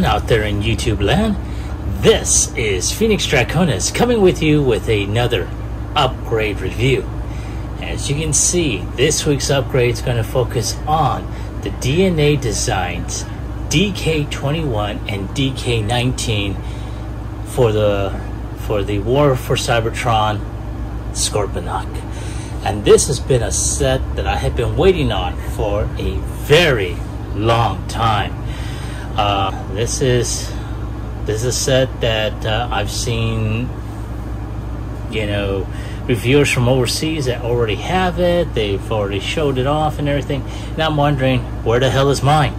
out there in YouTube land. This is Phoenix Draconis coming with you with another upgrade review. As you can see, this week's upgrade is going to focus on the DNA designs DK-21 and DK-19 for the War for Cybertron Scorponok. And this has been a set that I have been waiting on for a very long time. This is a set that I've seen, reviewers from overseas that already have it. They've already showed it off and everything. Now I'm wondering, where the hell is mine?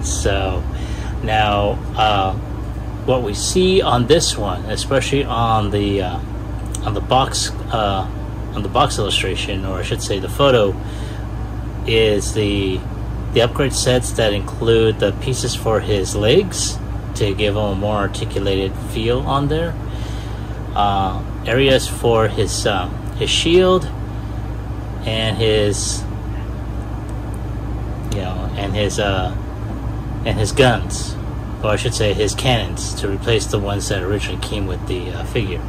So now what we see on this one, especially on the box illustration, or I should say the photo, is the upgrade sets that include the pieces for his legs to give him a more articulated feel on there, areas for his shield and his his guns, or I should say his cannons, to replace the ones that originally came with the figure.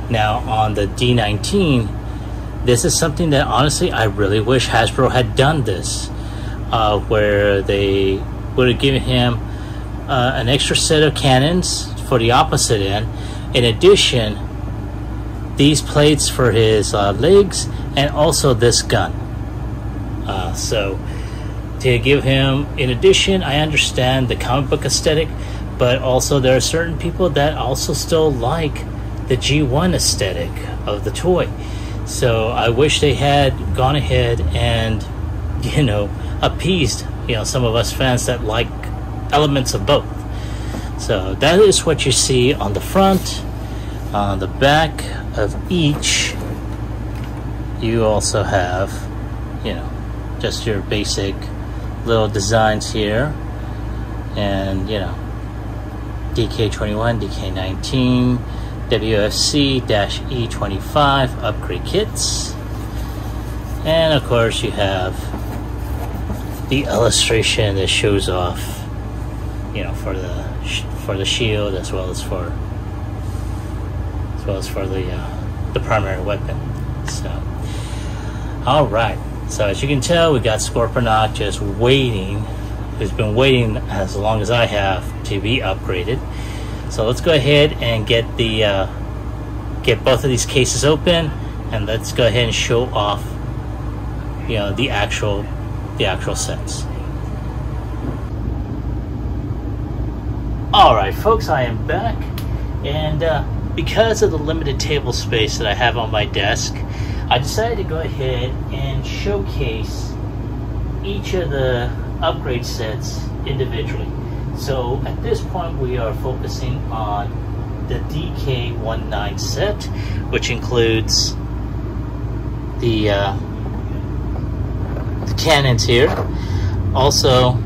Now on the D19, this is something that honestly I really wish Hasbro had done this, where they would have given him an extra set of cannons for the opposite end. In addition, these plates for his legs, and also this gun. So to give him, in addition, I understand the comic book aesthetic, but also there are certain people that also still like the G1 aesthetic of the toy. So I wish they had gone ahead and appeased some of us fans that like elements of both. So that is what you see on the front. On the back of each, you also have just your basic little designs here, and DK-21, DK-19, WFC-E25 upgrade kits, and of course you have the illustration that shows off for the shield, as well as for the primary weapon. So all right, so as you can tell, we got Scorponok just waiting, who's been waiting as long as I have to be upgraded. So let's go ahead and get both of these cases open, and let's go ahead and show off the actual sets. Alright folks, I am back, and because of the limited table space that I have on my desk, I decided to go ahead and showcase each of the upgrade sets individually. So at this point we are focusing on the DK-19 set, which includes the cannons here, also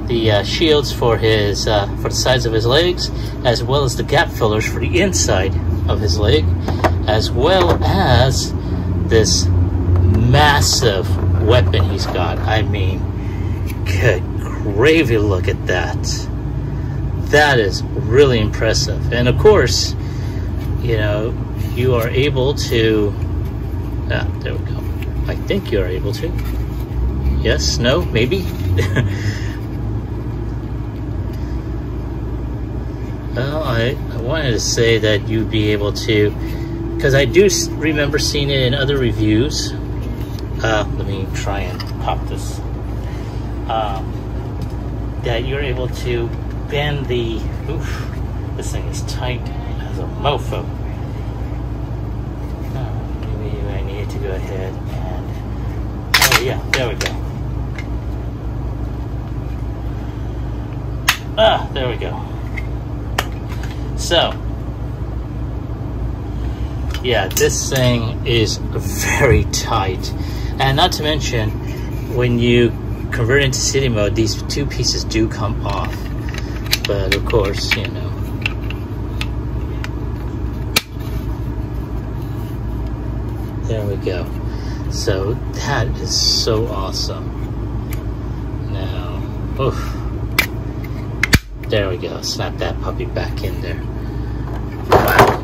the shields for his for the sides of his legs, as well as the gap fillers for the inside of his leg, as well as this massive weapon he's got. I mean, good gravy, look at that. That is really impressive. And of course, you are able to there we go. I think you are able to. Yes, no, maybe. Well, I wanted to say that you'd be able to, because I do remember seeing it in other reviews. Let me try and pop this. That you're able to bend the, oof, this thing is tight as a mofo. Maybe I need to go ahead and, oh yeah, there we go. There we go. So, yeah, this thing is very tight. And not to mention, when you convert into city mode, these two pieces do come off. But of course, there we go. So that is so awesome. Now, Oof. There we go. Snap that puppy back in there. Wow.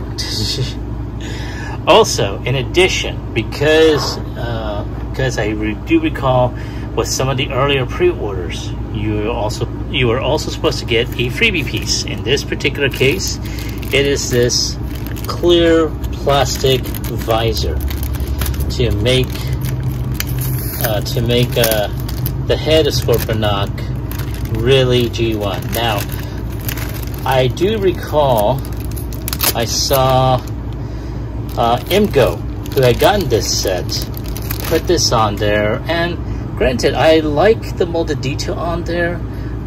Also, in addition, because I do recall with some of the earlier pre-orders, you were also supposed to get a freebie piece. In this particular case, it is this clear plastic visor to make the head of Scorponok really G1. Now, I do recall I saw Imgo, who had gotten this set, put this on there, and granted, I like the molded detail on there,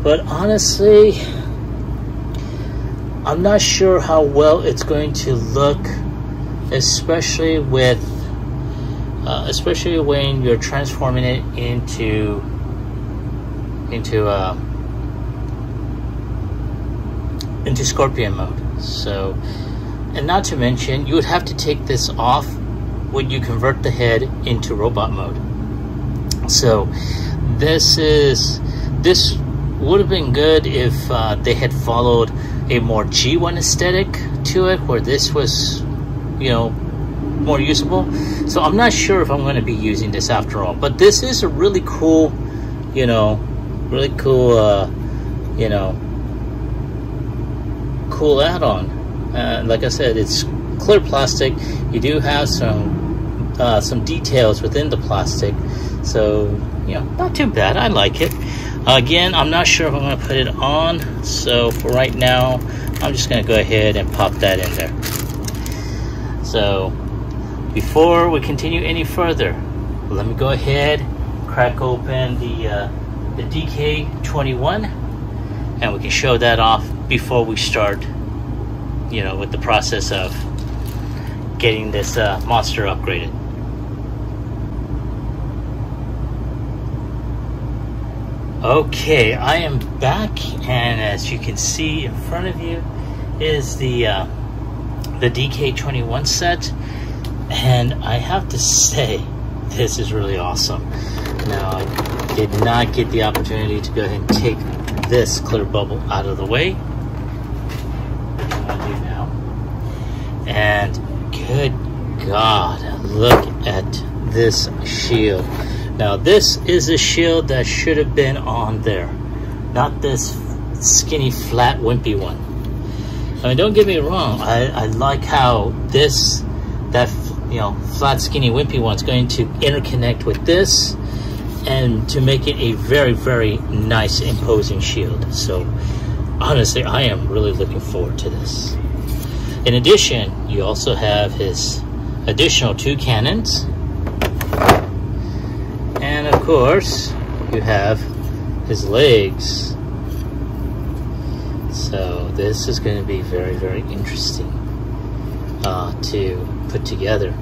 but honestly, I'm not sure how well it's going to look, especially when you're transforming it into Scorpion mode. So, and not to mention, you would have to take this off when you convert the head into robot mode. So this would have been good if they had followed a more G1 aesthetic to it, where this was, you know, more usable. So I'm not sure if I'm going to be using this after all, but this is a really cool, you know, cool add-on. Like I said, it's clear plastic. You do have some details within the plastic, so you know, not too bad. I like it. Again, I'm not sure if I'm going to put it on, so for right now, I'm just going to go ahead and pop that in there. So before we continue any further, let me go ahead, crack open the DK-21, and we can show that off before we start, you know, with the process of getting this monster upgraded. Okay, I am back, and as you can see in front of you is the DK-21 set, and I have to say, this is really awesome. Now, I did not get the opportunity to go ahead and take this clear bubble out of the way. I do now. And good God, look at this shield. Now, this is a shield that should have been on there, not this skinny, flat, wimpy one. I mean, don't get me wrong, I like how that you know, flat, skinny, wimpy one's going to interconnect with this and to make it a very, very nice, imposing shield. So, honestly, I am really looking forward to this. In addition, you also have his additional 2 cannons. And of course, you have his legs. So this is going to be very, very interesting to put together.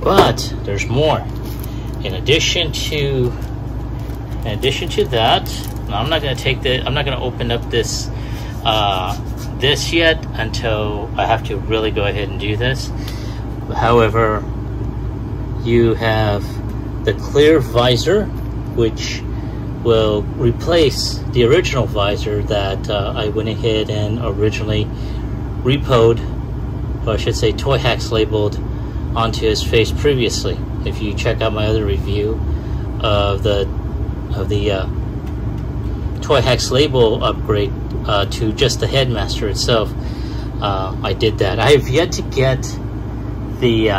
But there's more. In addition to that, now I'm not going to open up this this yet until I have to really go ahead and do this. However, you have the clear visor, which will replace the original visor that I went ahead and originally repoed, or I should say Toy Hacks labeled onto his face previously. If you check out my other review of the Toy Hacks label upgrade to just the headmaster itself, I did that. I have yet to get the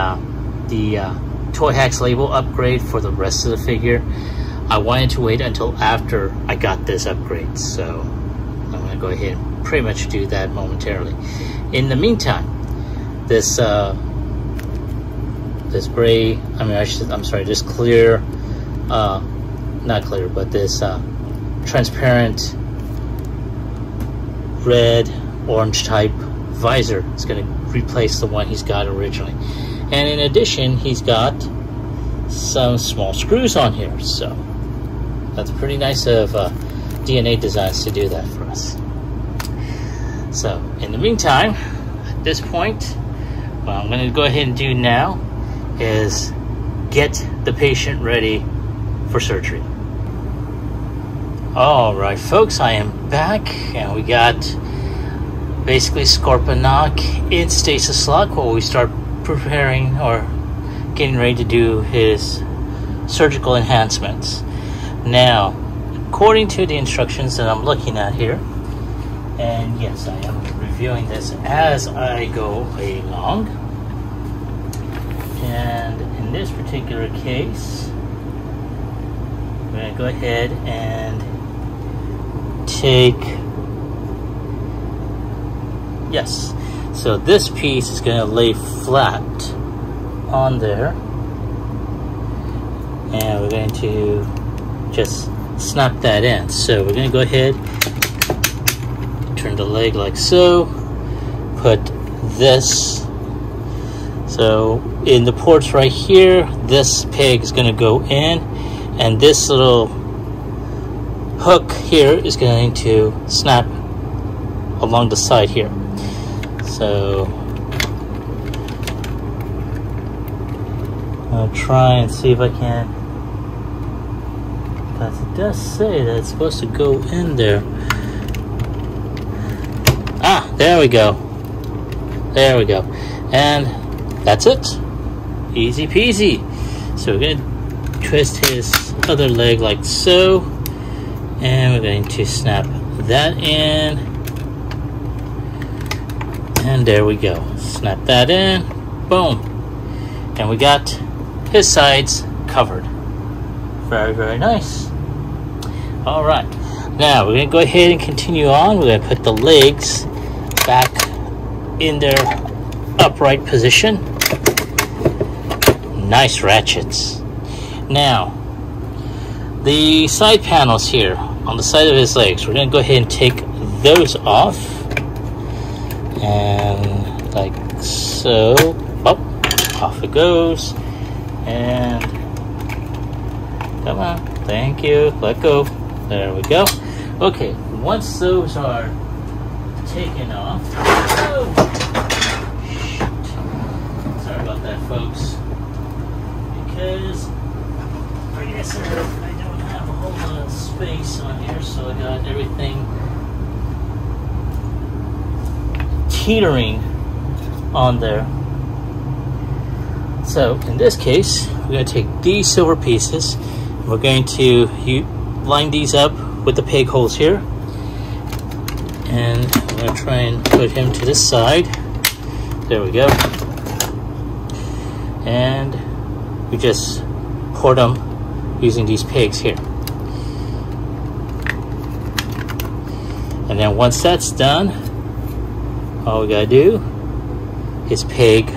Toy Hacks label upgrade for the rest of the figure. I wanted to wait until after I got this upgrade, so I'm going to go ahead and pretty much do that momentarily. In the meantime, this gray, this clear, not clear, but this transparent red, orange type visor is going to replace the one he's got originally. And in addition, he's got some small screws on here, so that's pretty nice of DNA Designs to do that for us. So, in the meantime, at this point, what I'm going to go ahead and do now is get the patient ready for surgery. Alright folks, I am back, and we got basically Scorponok in stasis lock while we start preparing or getting ready to do his surgical enhancements. Now, according to the instructions that I'm looking at here, and yes, I am reviewing this as I go along, and in this particular case, I'm going to go ahead and take, yes, so this piece is going to lay flat on there, and we're going to just snap that in. So we're going to go ahead, turn the leg like so, put this, so in the ports right here, this peg is going to go in, and this little hook here is going to snap along the side here. So I'll try and see if I can, because it does say that it's supposed to go in there. Ah, there we go. There we go. And that's it. Easy peasy. So we're going to twist his other leg like so, and we're going to snap that in, and there we go. Snap that in, boom, and we got his sides covered. Very, very nice. All right, now we're going to go ahead and continue on. We're going to put the legs back in their upright position. Nice ratchets. Now, the side panels here on the side of his legs, we're going to go ahead and take those off, and like so. Oh, off it goes, and come on, thank you, let go. There we go. Okay, once those are taken off, oh, shoot. Sorry about that, folks, because I guess I don't have a whole lot of space on here, so I got everything teetering on there. So in this case, we're going to take these silver pieces, we're going to line these up with the peg holes here, and I'm going to try and put him to this side. There we go. And we just port them using these pegs here. And then once that's done, all we gotta do is peg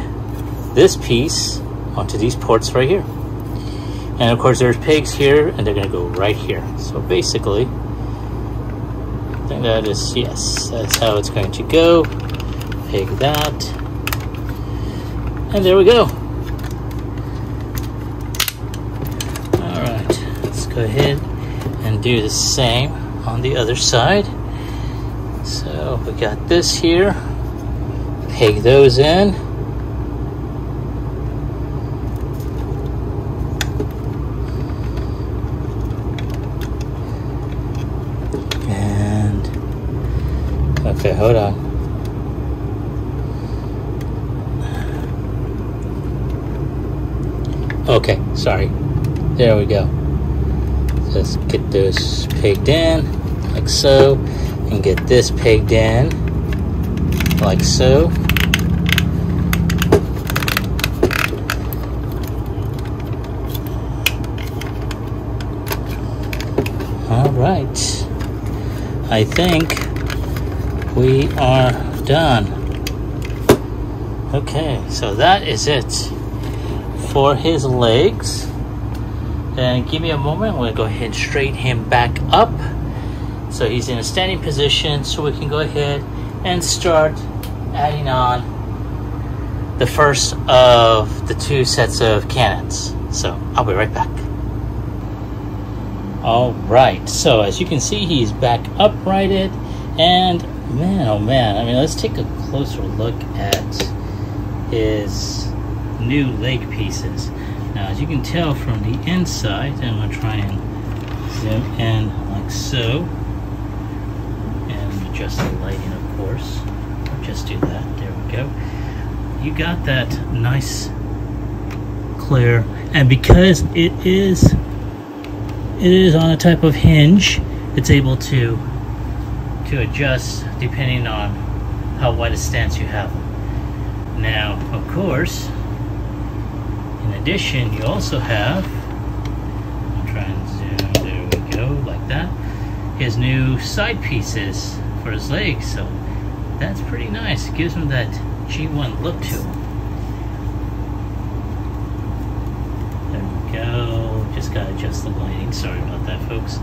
this piece onto these ports right here. And of course there's pegs here, and they're gonna go right here. So basically, I think that is, yes, that's how it's going to go. Peg that, and there we go. Go ahead and do the same on the other side. So we got this here, peg those in, and okay, hold on. Okay, sorry, there we go. Just get those pegged in like so, and get this pegged in like so. All right, I think we are done. Okay, so that is it for his legs. And give me a moment, I'm going to go ahead and straighten him back up so he's in a standing position, so we can go ahead and start adding on the first of the two sets of cannons. So I'll be right back. Alright, so as you can see, he's back uprighted, and man, oh man, I mean, let's take a closer look at his new leg pieces. Now, as you can tell from the inside, I'm going to try and zoom in like so. so. And adjust the lighting, of course. I'll just do that. There we go. You got that nice clear, and because it is on a type of hinge, it's able to adjust depending on how wide a stance you have. Now, of course, in addition, you also have, I'll try and zoom, there we go, like that, his new side pieces for his legs, so that's pretty nice. It gives him that G1 look to him. There we go, just gotta adjust the lighting, sorry about that, folks.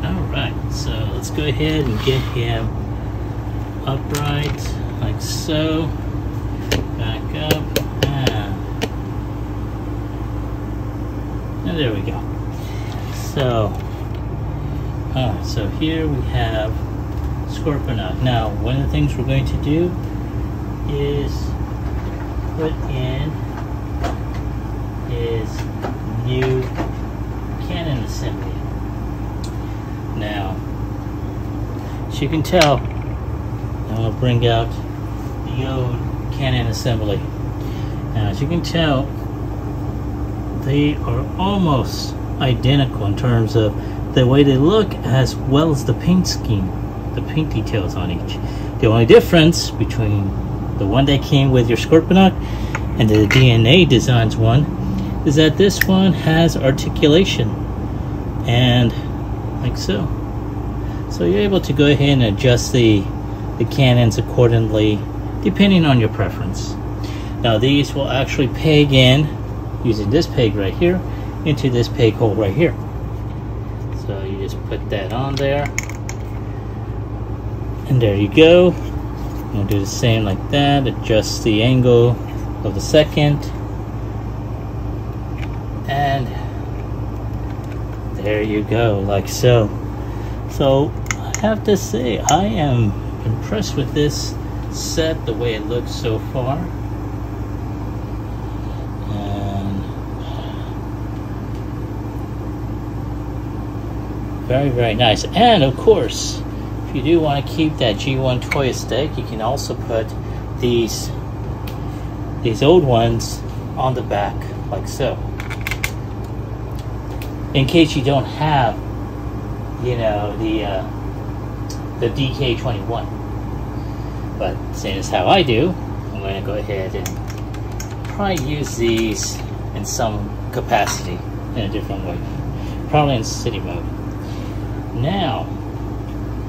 Alright, so let's go ahead and get him upright, like so. Back up, and there we go. So, so here we have Scorponok. Now, one of the things we're going to do is put in his new Canon Assembly. Now, as you can tell, I'm going to bring out the old Canon Assembly. Now, as you can tell, they are almost identical in terms of the way they look, as well as the paint scheme, the paint details on each. The only difference between the one that came with your Scorponok and the DNA Designs one is that this one has articulation, and like so. So you're able to go ahead and adjust the cannons accordingly, depending on your preference. Now, these will actually peg in using this peg right here into this peg hole right here. So you just put that on there, and there you go. We'll do the same like that. Adjust the angle of the second, and there you go, like so. So I have to say, I am impressed with this set, the way it looks so far. And very, very nice. And of course, if you do want to keep that G1 toy aesthetic, you can also put these old ones on the back, like so, in case you don't have, you know, the DK-21. But seeing as how I do, I'm going to go ahead and probably use these in some capacity in a different way, probably in city mode. Now,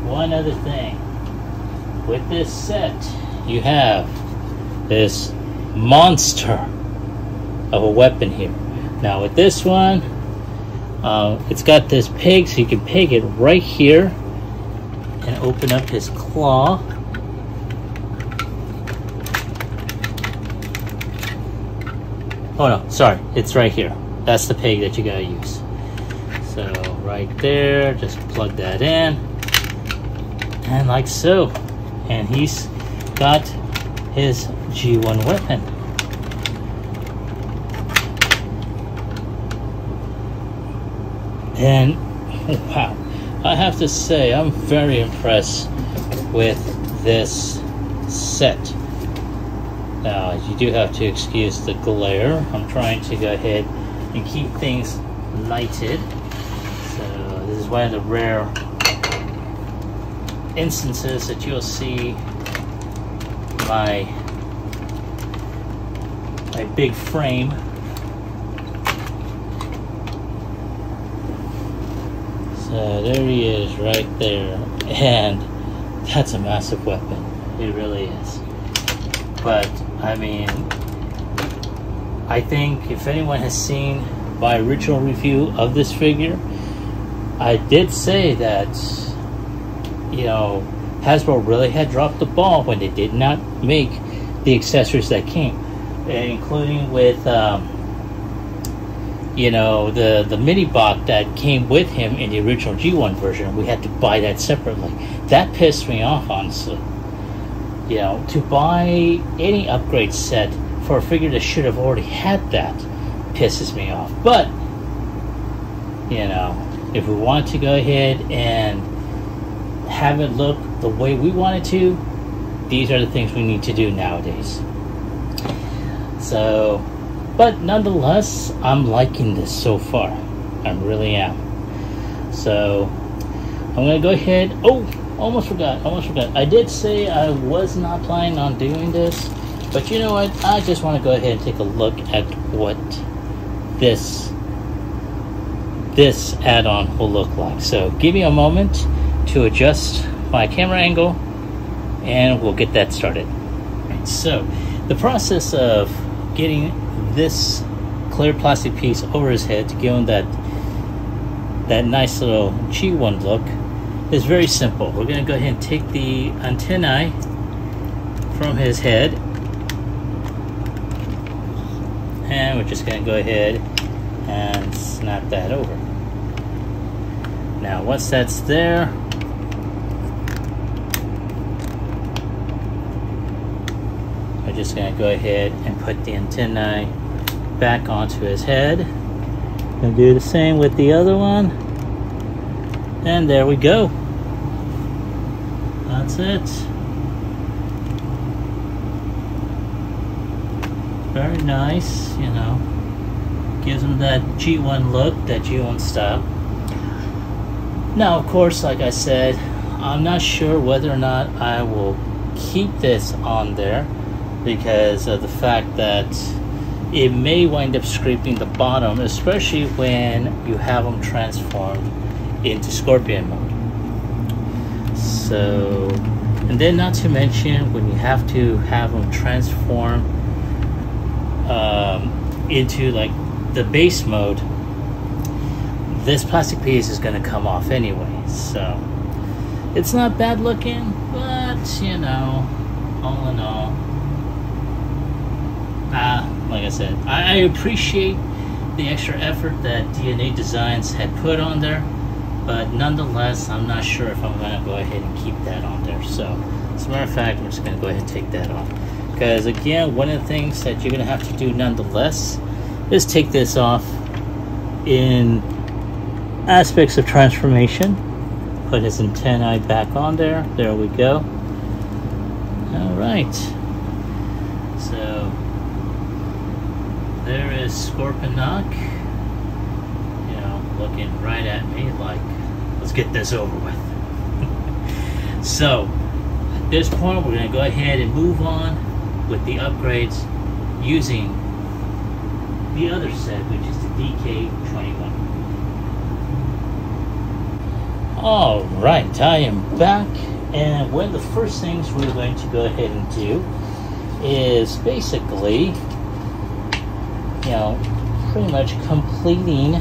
one other thing, with this set, you have this monster of a weapon here. Now with this one, it's got this peg, so you can peg it right here and open up his claw. Oh no, sorry, it's right here. That's the peg that you gotta use. So right there, just plug that in, and like so. And he's got his G1 weapon. And wow, I have to say, I'm very impressed with this set. Now, you do have to excuse the glare. I'm trying to go ahead and keep things lighted. So this is one of the rare instances that you'll see my big frame. So there he is right there, and that's a massive weapon. It really is. But I mean, I think if anyone has seen my original review of this figure, I did say that, you know, Hasbro really had dropped the ball when they did not make the accessories that came, including with you know, the mini box that came with him in the original G1 version. We had to buy that separately. That pissed me off, honestly. You know, to buy any upgrade set for a figure that should have already had that pisses me off. But, you know, If we want to go ahead and have it look the way we want it to, these are the things we need to do nowadays. So, but nonetheless, I'm liking this so far. I really am. So, I'm going to go ahead. Oh, almost forgot. I did say I was not planning on doing this, but you know what? I just want to go ahead and take a look at what this add-on will look like. So give me a moment to adjust my camera angle and we'll get that started. Right, so the process of getting this clear plastic piece over his head to give him that nice little G1 look is very simple. We're going to go ahead and take the antennae from his head and we're just going to go ahead and snap that over. Now once that's there, we're just going to go ahead and put the antennae back onto his head. Gonna do the same with the other one, and there we go. That's it. Very nice, you know. Gives him that G1 look, that G1 style. Now, of course, like I said, I'm not sure whether or not I will keep this on there because of the fact that it may wind up scraping the bottom, especially when you have them transformed into Scorpion mode. So, and then not to mention when you have to have them transform into like the base mode, this plastic piece is going to come off anyway. So it's not bad looking, but you know, all in all, like I said, I appreciate the extra effort that DNA Designs had put on there, but nonetheless, I'm not sure if I'm going to go ahead and keep that on there. So, as a matter of fact, I'm just going to go ahead and take that off. Because again, one of the things that you're going to have to do nonetheless is take this off in aspects of transformation. Put his antennae back on there. There we go. Alright. So, there is Scorponok, you know, looking right at me like, let's get this over with. So, at this point, we're going to go ahead and move on with the upgrades using the other set, which is the DK-21. Alright, I am back, and one of the first things we're going to go ahead and do is basically, you know, pretty much completing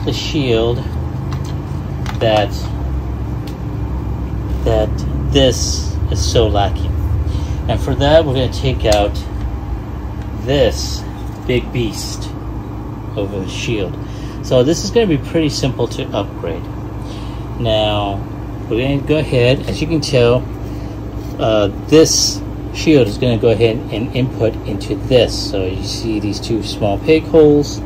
the shield that this is so lacking. And for that, we're going to take out this big beast of a shield. So this is going to be pretty simple to upgrade. Now, we're going to go ahead, as you can tell, this shield is going to go ahead and input into this. So you see these two small peg holes.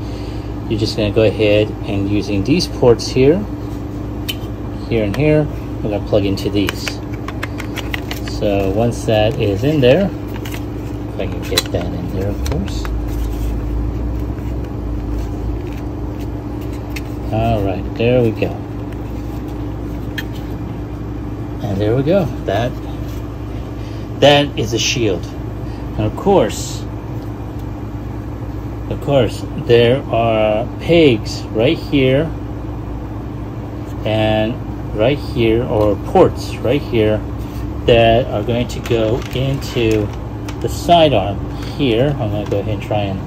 You're just going to go ahead and using these ports here, and here, we're going to plug into these. So once that is in there, if I can get that in there, of course. Alright, there we go. And there we go. That is a shield. And of course, there are pegs right here and right here, or ports right here, that are going to go into the sidearm here. I'm going to go ahead and try and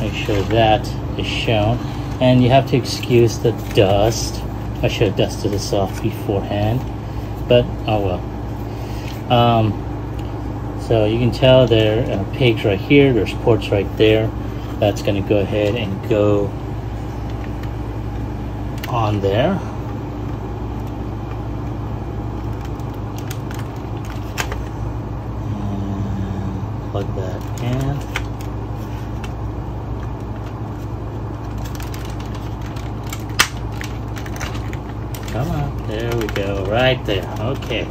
make sure that is shown. And you have to excuse the dust. I should have dusted this off beforehand, but oh well. So you can tell there are pegs right here, there's ports right there. That's going to go ahead and go on there. And plug that in. go right there. Okay.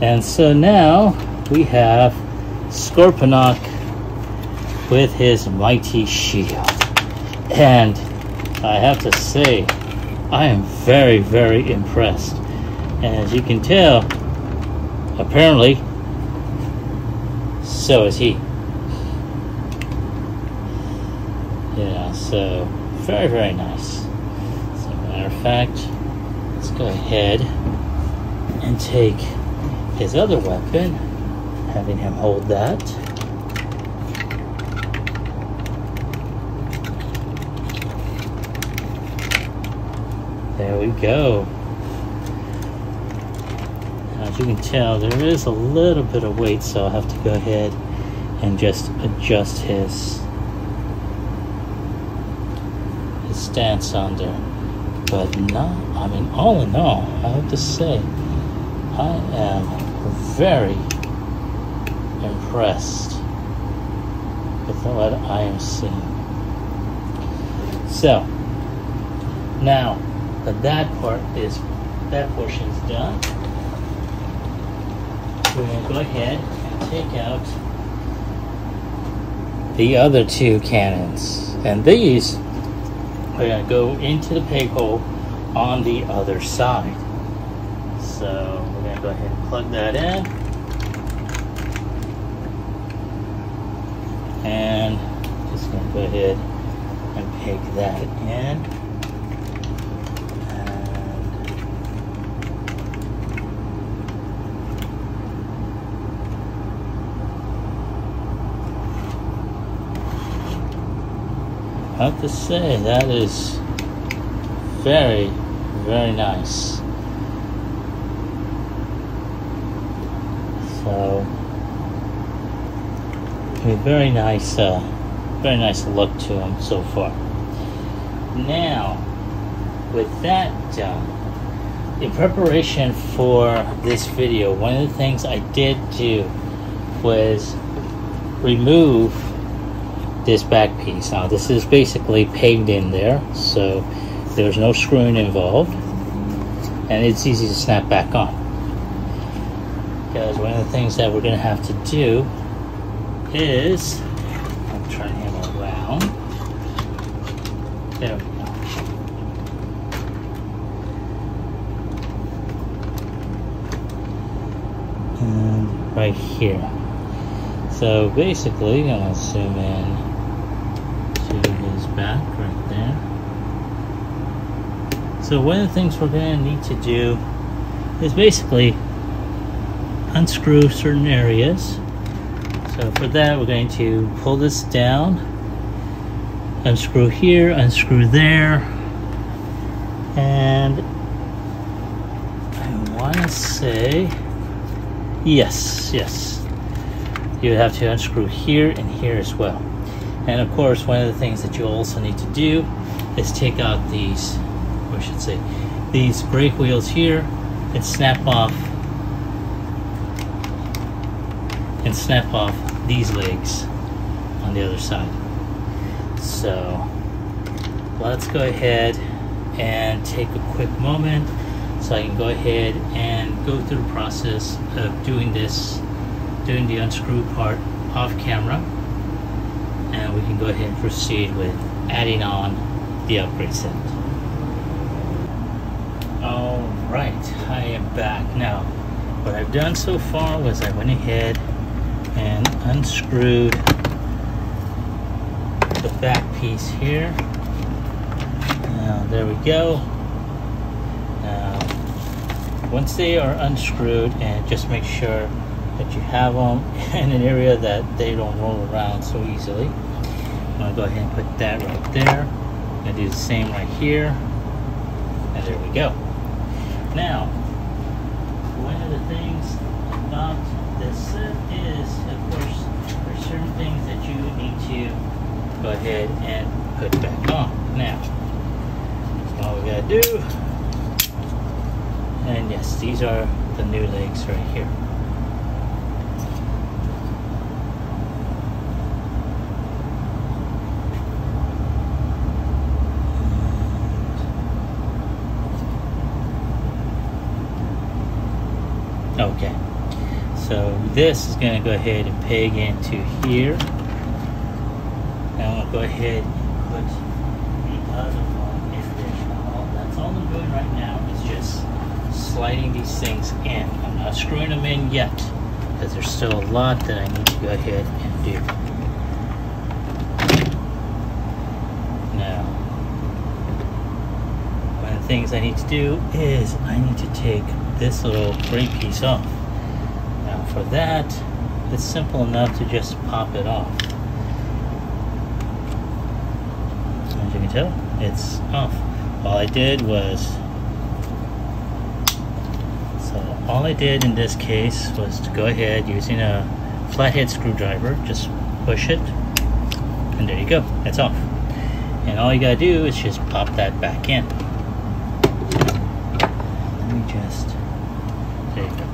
And so now we have Scorponok with his mighty shield. And I have to say, I am very, very impressed. And as you can tell, apparently, so is he. Yeah, so very, very nice. As a matter of fact, let's go ahead and take his other weapon, having him hold that. There we go. As you can tell, there is a little bit of weight, so I'll have to go ahead and just adjust his stance on there. But no, I mean, all in all, I have to say, I am very impressed with what I am seeing. So, now that portion is done, we're going to go ahead and take out the other two cannons, and these are going to go into the peg hole on the other side. So we're going to go ahead and plug that in, and just going to go ahead and peg that in. I have to say, that is very, very nice. So, a very nice look to him so far. Now, with that done, in preparation for this video, one of the things I did do was remove this back piece. Now this is basically pegged in there, so there's no screwing involved, and it's easy to snap back on. Because one of the things that we're going to have to do is, I'll turn him around. There we go. And right here. So basically, I'm going to zoom in to his back right there. So one of the things we're going to need to do is basically unscrew certain areas. So for that, we're going to pull this down, unscrew here, unscrew there, and I want to say yes. You have to unscrew here and here as well. And of course, one of the things that you also need to do is take out these, or I should say, these brake wheels here, and snap off these legs on the other side. So let's go ahead and take a quick moment so I can go ahead and go through the process of doing the unscrew part off camera, and we can go ahead and proceed with adding on the upgrade set. Alright, I am back. Now, what I've done so far was I went ahead and unscrewed the back piece here. Now, there we go. Now, once they are unscrewed, and just make sure that you have them in an area that they don't roll around so easily. I'm going to go ahead and put that right there. I'm going to do the same right here. And there we go. Now, one of the things about this set is, of course, there are certain things that you need to go ahead and put back on. Now, all we got to do, and yes, these are the new legs right here. Okay, so this is going to go ahead and peg into here. Now I'm going to go ahead and put the other one in there. That's all I'm doing right now is just sliding these things in. I'm not screwing them in yet because there's still a lot that I need to go ahead and do. Now, one of the things I need to do is I need to take this little gray piece off. Now for that, it's simple enough to just pop it off. As you can tell, it's off. All I did in this case was to go ahead using a flathead screwdriver, just push it, and there you go, it's off. And all you gotta do is just pop that back in. Let me just, there you go.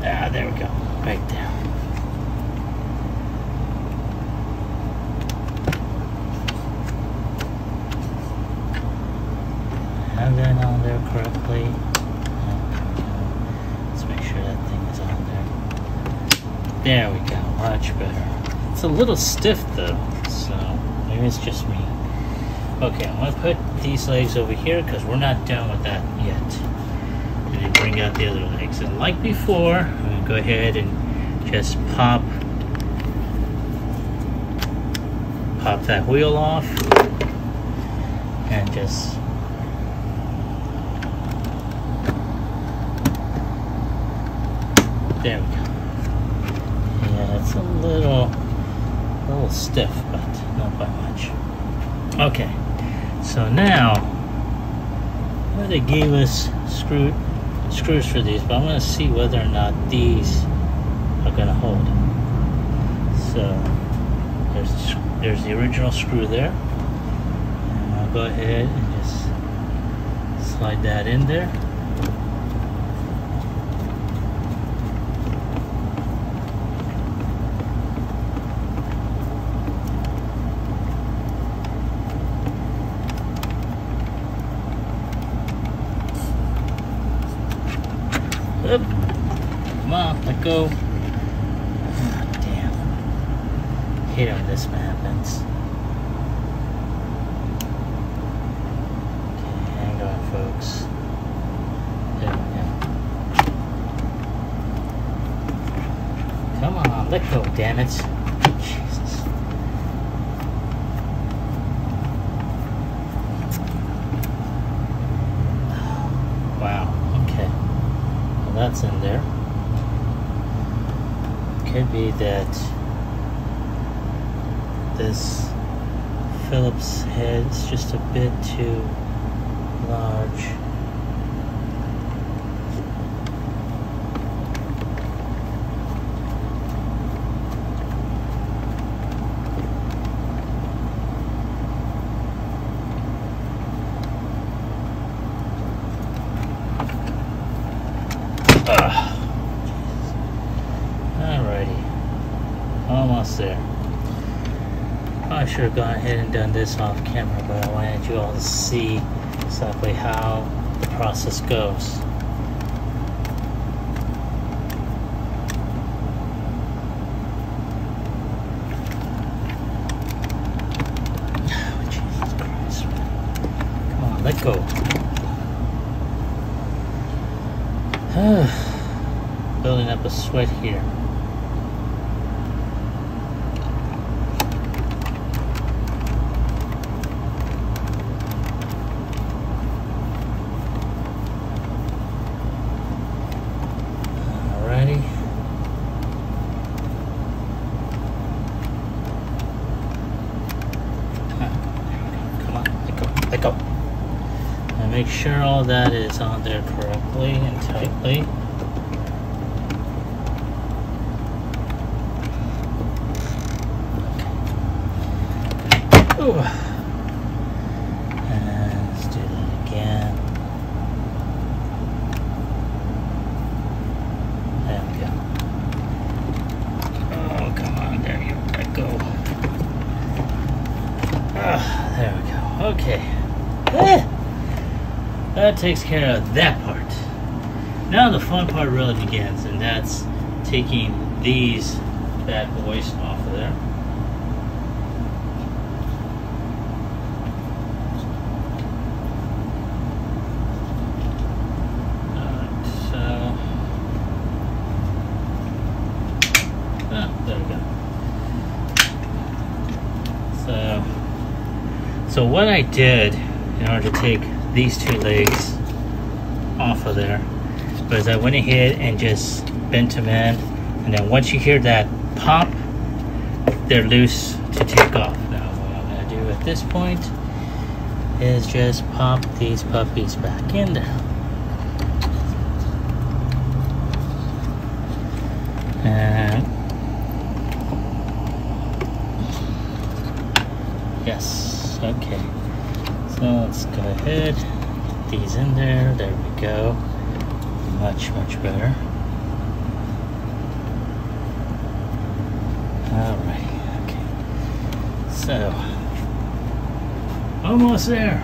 Ah, there we go, right there. Have that on there correctly. Let's make sure that thing is on there. There we go, much better. It's a little stiff though, so maybe it's just me. Okay, I'm going to put these legs over here because we're not done with that yet. And then bring out the other legs. And like before, I'm going to go ahead and just pop that wheel off and just there we go. Yeah, it's a little stiff, but not by much. Okay, so now they gave us screws for these, but I'm going to see whether or not these are going to hold. So there's the original screw there, and I'll go ahead and just slide that in there. Up. Come on, let go. Oh, damn. I hate when this happens. Okay, hang on, folks. There we go. Come on, let go, damn it. Jesus. Wow. That's in there. Could be that this Phillips head is just a bit too large. Alrighty, almost there. I should have gone ahead and done this off camera, but I wanted you all to see exactly how the process goes. Oh, Jesus Christ. Come on, let go. Building up a sweat here. Alrighty. Come on, let go. And make sure all that is on there correctly and tightly. Ooh. And let's do that again. There we go. Oh, come on, there you go. There we go. Okay. That takes care of that part. Now the fun part really begins, and that's taking these bad boys off of there. There we go. So what I did in order to take these two legs off of there was I went ahead and just bent them in, and then once you hear that pop, they're loose to take off. Now what I'm going to do at this point is just pop these puppies back in there. And yes, okay. So let's go ahead, get these in there. There we go. Much better. Alright, okay. So, almost there.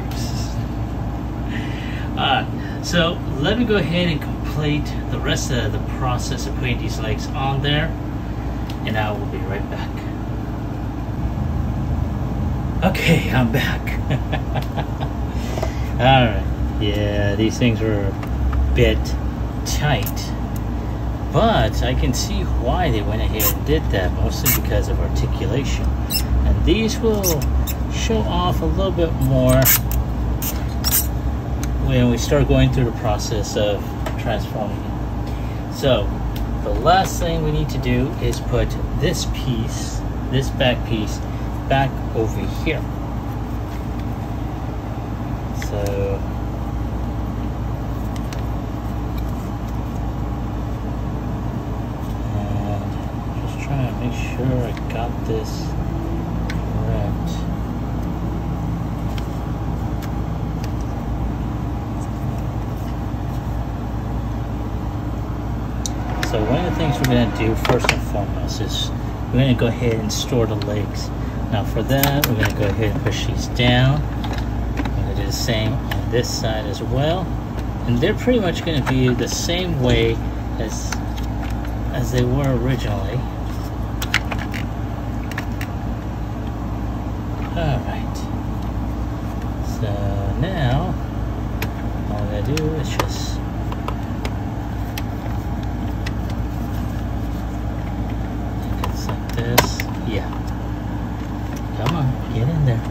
So let me go ahead and complete the rest of the process of putting these legs on there, and I will be right back. Okay, I'm back. Alright, yeah, these things were a bit tight, but I can see why they went ahead and did that, mostly because of articulation. And these will show off a little bit more when we start going through the process of transforming it. So the last thing we need to do is put this piece, this back piece, back over here. So and just trying to make sure I got this correct. So one of the things we're going to do first and foremost is we're going to go ahead and store the legs. Now for that, we're going to go ahead and push these down. We're going to do the same on this side as well. And they're pretty much going to be the same way as they were originally. Alright. So now, all I'm going to do is just like this. Yeah. Come on, get in there.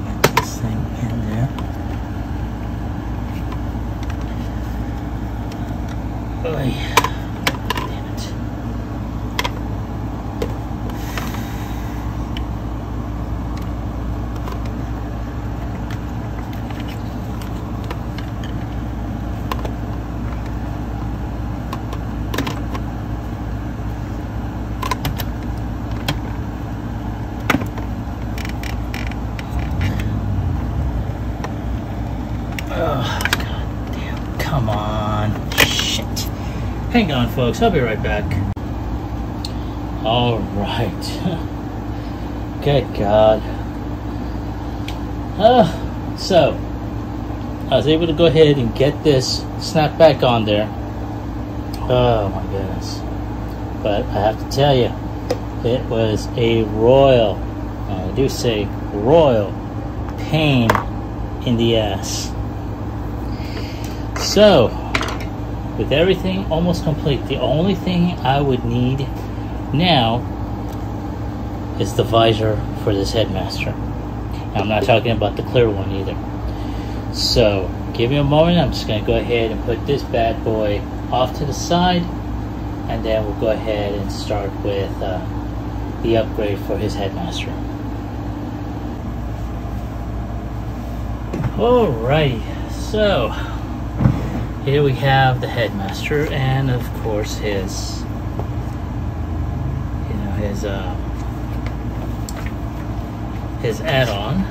Get this thing in there. Oh yeah. Damn it. Oh, god damn. Come on. Shit. Hang on, folks. I'll be right back. Alright. Good god. So, I was able to go ahead and get this snapped back on there. Oh my goodness. But I have to tell you, it was a royal, I do say royal, pain in the ass. So, with everything almost complete, the only thing I would need now is the visor for this headmaster. Now, I'm not talking about the clear one either. So, give me a moment. I'm just going to go ahead and put this bad boy off to the side, and then we'll go ahead and start with the upgrade for his headmaster. Alrighty, so here we have the headmaster, and of course his, his add-on.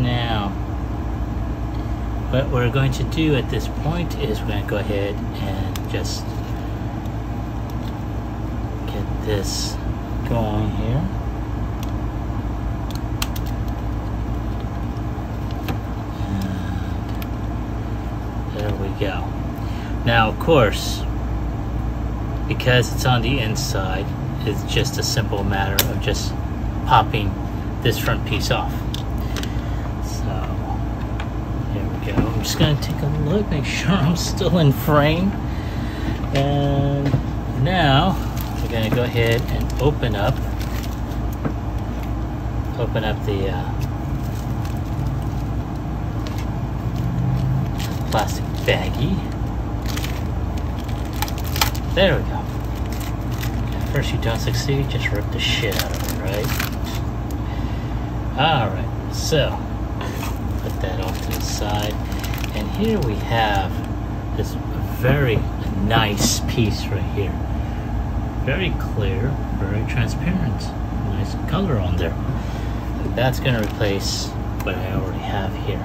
Now, what we're going to do at this point is we're going to go ahead and just get this going here. And there we go. Now, of course, because it's on the inside, it's just a simple matter of just popping this front piece off. So here we go. I'm just going to take a look, make sure I'm still in frame. And now we're going to go ahead and open up the plastic baggie. There we go. At first you don't succeed, just rip the shit out of it, right? Alright, so put that off to the side. And here we have this very nice piece right here. Very clear, very transparent. Nice color on there. And that's going to replace what I already have here.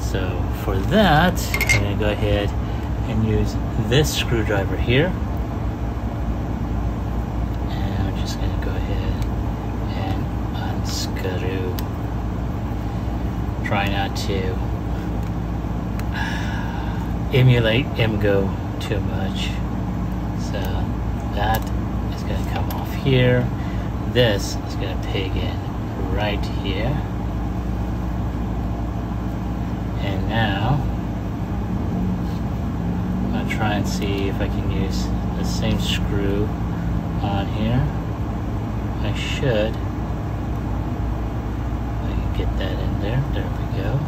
So for that, I'm going to go ahead and use this screwdriver here. And I'm just going to go ahead and unscrew. Try not to emulate MGO too much. So that is going to come off here. This is going to pig in right here. And now I'm going to try and see if I can use the same screw on here. I should. I can get that in there. There we go.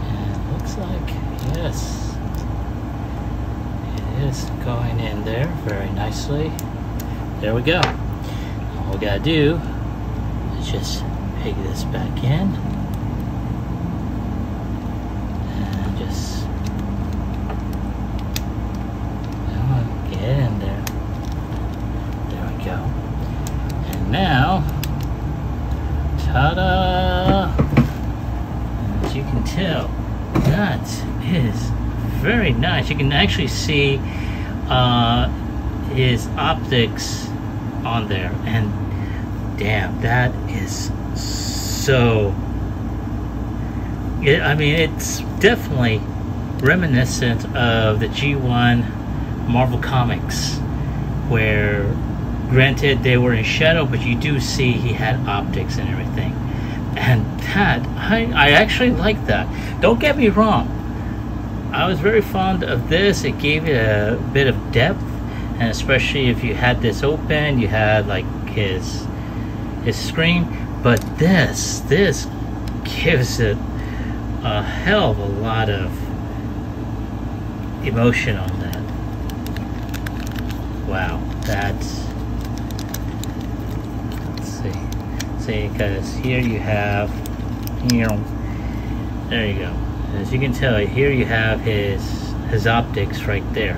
And it looks like, yes, it is going in there very nicely. There we go. All we gotta do is just pig this back in and just get in there. There we go. And now, ta-da! As you can tell, that is very nice. You can actually see his optics on there, and damn, that is so, I mean, it's definitely reminiscent of the G1 Marvel Comics, where granted they were in shadow, but you do see he had optics and everything. And that, I actually like that. Don't get me wrong, I was very fond of this. It gave it a bit of depth, and especially if you had this open, you had like his screen. But this gives it a hell of a lot of emotion on that. Wow, that's, let's see, because here you have, there you go. As you can tell, here you have his optics right there.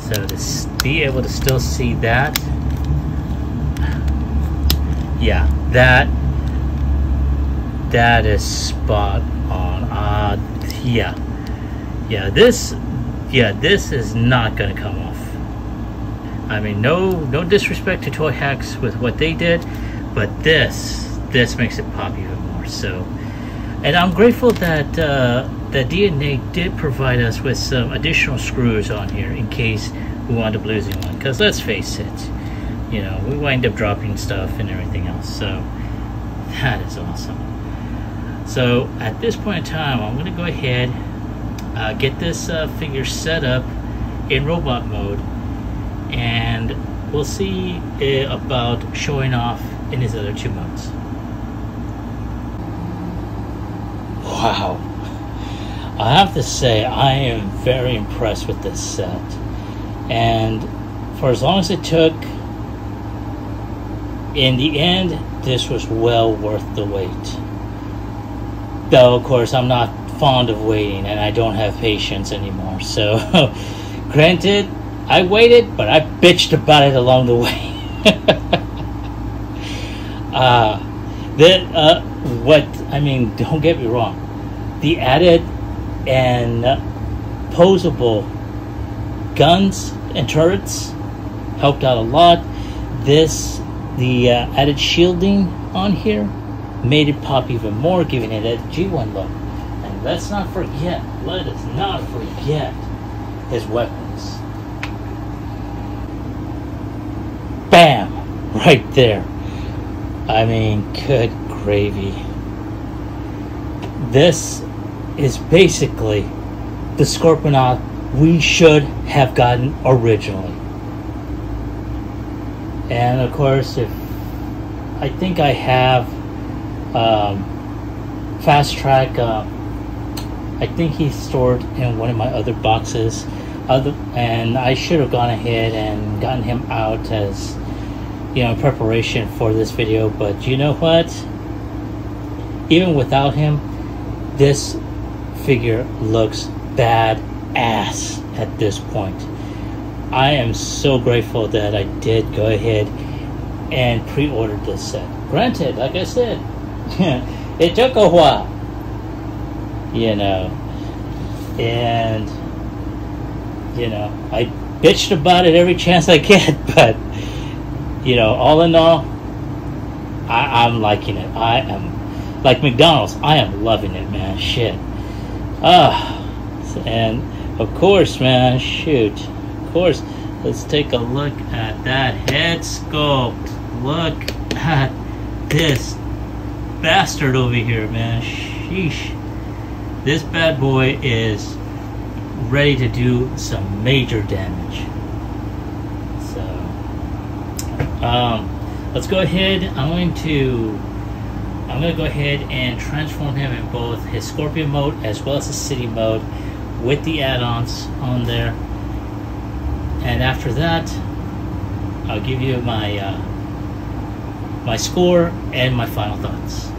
So to be able to still see that, yeah, that is spot on. This is not gonna come off. I mean, no disrespect to Toy Hacks with what they did, but this makes it pop even more. So, and I'm grateful that that DNA did provide us with some additional screws on here in case we wound up losing one. Because let's face it, you know, we wind up dropping stuff and everything else. So that is awesome. So at this point in time, I'm going to go ahead, get this figure set up in robot mode, and we'll see about showing off in his other two modes. Wow, I have to say I am very impressed with this set, and for as long as it took, in the end this was well worth the wait. Though of course I'm not fond of waiting, and I don't have patience anymore, so granted I waited, but I bitched about it along the way. Don't get me wrong, the added and posable guns and turrets helped out a lot. The added shielding on here made it pop even more, giving it a G1 look. And let us not forget his weapons. Bam! Right there. I mean, good gravy. This is basically the Scorponok we should have gotten originally. And of course, I think I have Fast Track. I think he's stored in one of my other boxes. And I should have gone ahead and gotten him out as, in preparation for this video. But you know what? Even without him, this figure looks badass at this point. I am so grateful that I did go ahead and pre-order this set. Granted, like I said, it took a while, and I bitched about it every chance I get, but all in all, I'm liking it. I am like McDonald's. I am loving it, man. Shit. And of course, man, shoot. Of course, let's take a look at that head sculpt. Look at this bastard over here, man. Sheesh. This bad boy is ready to do some major damage. So, let's go ahead. I'm going to go ahead and transform him in both his Scorpion mode as well as his City mode with the add-ons on there. And after that, I'll give you my my score and my final thoughts.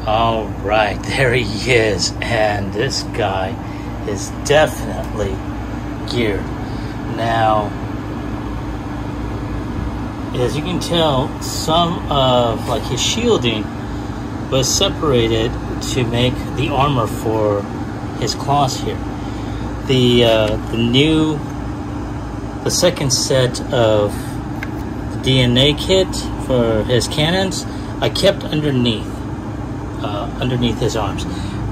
All right, there he is, and this guy is definitely geared. Now, as you can tell, some of his shielding was separated to make the armor for his claws here. The second set of the DNA kit for his cannons, I kept underneath his arms,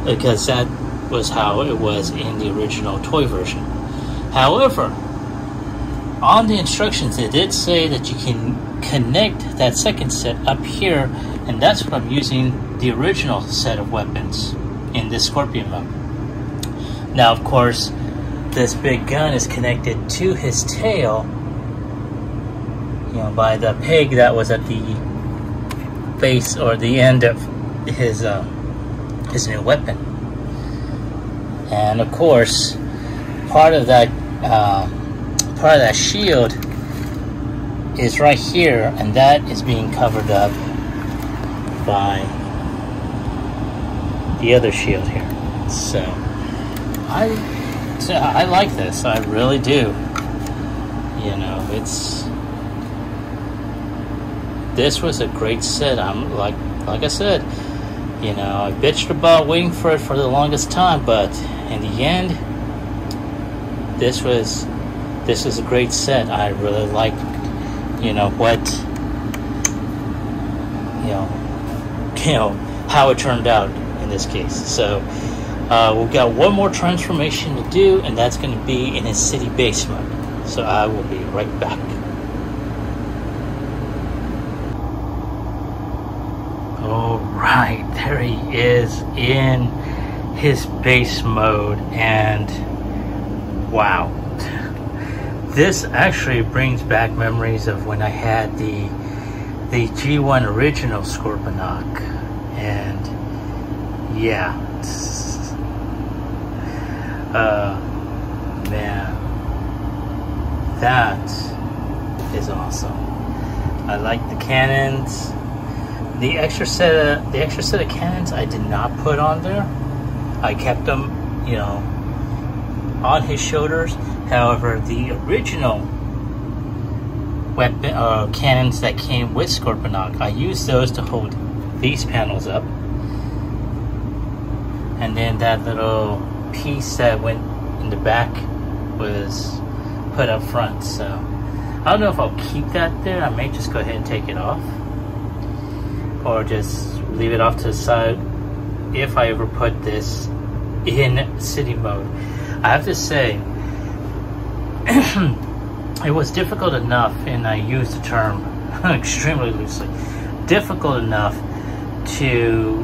because that was how it was in the original toy version. However, on the instructions, it did say that you can connect that second set up here, and that's what I'm using the original set of weapons in this Scorpion mode. Now, of course, this big gun is connected to his tail, by the peg that was at the base or the end of his new weapon. And of course, part of that shield is right here, and that is being covered up by the other shield here. So I like this. I really do. This was a great set. I'm like I said, I bitched about waiting for it for the longest time, but in the end, this was a great set. I really liked, how it turned out in this case. So we've got one more transformation to do, and that's going to be in his City base mode. So I will be right back. Alright, there he is in his base mode, and wow, this actually brings back memories of when I had the G1 original Scorponok, and yeah, man, that is awesome. I like the cannons. The extra set of cannons I did not put on there. I kept them, on his shoulders. However, the original weapon cannons that came with Scorponok, I used those to hold these panels up. And then that little piece that went in the back was put up front. So I don't know if I'll keep that there. I may just go ahead and take it off, or just leave it off to the side if I ever put this in city mode. I have to say, it was difficult enough, and I use the term extremely loosely, difficult enough to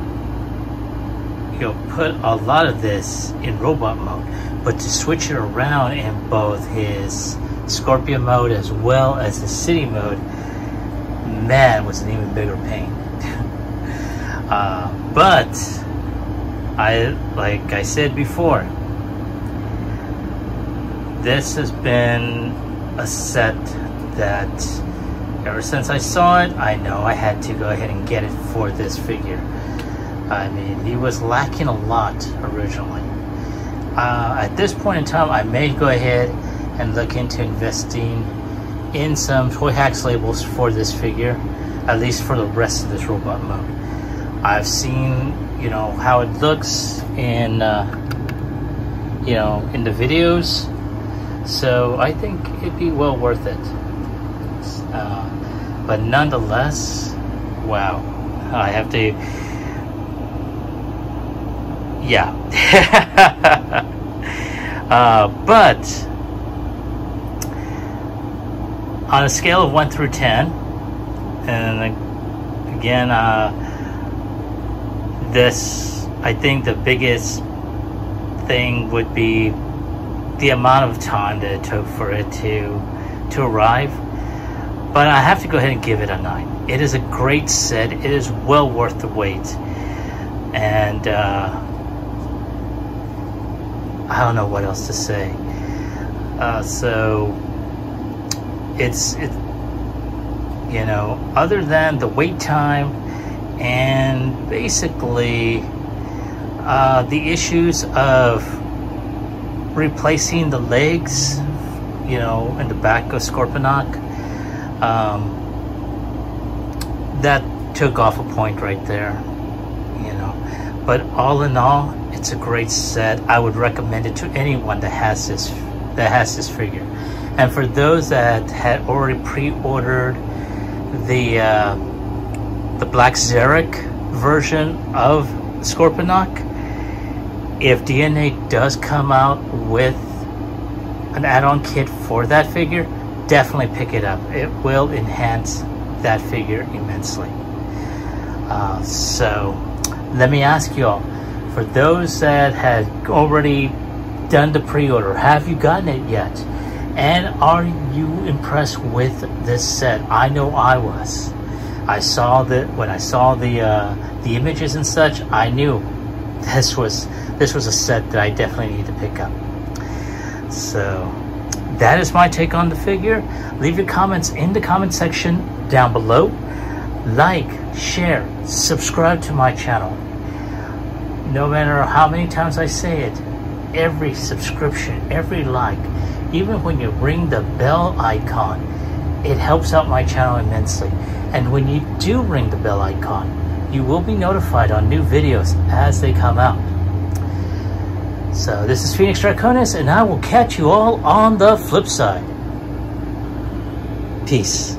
put a lot of this in robot mode, but to switch it around in both his Scorpion mode as well as his city mode, man, was an even bigger pain. But like I said before, this has been a set that ever since I saw it, I know I had to go ahead and get it for this figure. I mean, he was lacking a lot originally. At this point in time, I may go ahead and look into investing in some Toy Hacks labels for this figure, at least for the rest of this robot mode. I've seen, how it looks in, in the videos, so I think it'd be well worth it. But nonetheless, wow, I have to, yeah. But on a scale of 1 through 10, and again, this, I think the biggest thing would be the amount of time that it took for it to arrive. But I have to go ahead and give it a 9. It is a great set. It is well worth the wait. And I don't know what else to say. So it's other than the wait time and basically the issues of replacing the legs, in the back of Scorponok, that took off a point right there, but all in all, it's a great set. I would recommend it to anyone that has this figure. And for those that had already pre-ordered the Black Xeric version of Scorponok, if DNA does come out with an add-on kit for that figure, definitely pick it up. It will enhance that figure immensely. So let me ask you all, for those that had already done the pre-order, have you gotten it yet? And are you impressed with this set? I know I was. I saw that when I saw the images and such, I knew this was a set that I definitely need to pick up. So that is my take on the figure. Leave your comments in the comment section down below. Like, share, subscribe to my channel. No matter how many times I say it, every subscription, every like, even when you ring the bell icon, it helps out my channel immensely. And when you do ring the bell icon, you will be notified on new videos as they come out. So this is Phoenix Draconis, and I will catch you all on the flip side. Peace.